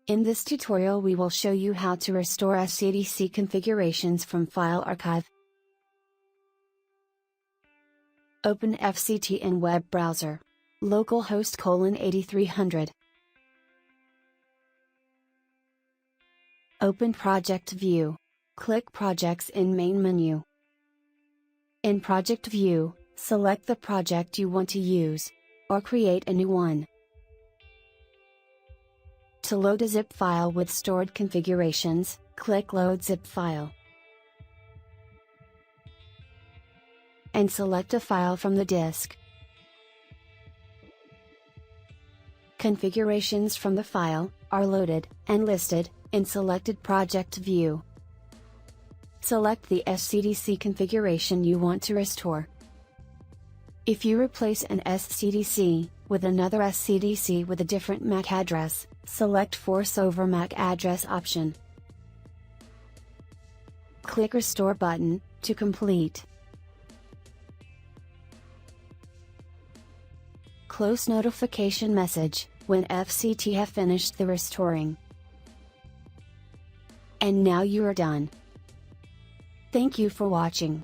In this tutorial we will show you how to restore SCDC configurations from File Archive. Open FCT in web browser. Localhost :8300. Open Project View. Click Projects in main menu. In Project View, select the project you want to use, or create a new one. To load a zip file with stored configurations, click Load Zip File. And select a file from the disk. Configurations from the file are loaded and listed in selected project view. Select the SCDC configuration you want to restore. If you replace an SCDC with another SCDC with a different MAC address, select Force over MAC address option. Click Restore button to complete. Close notification message when FCT have finished the restoring. And now you are done. Thank you for watching.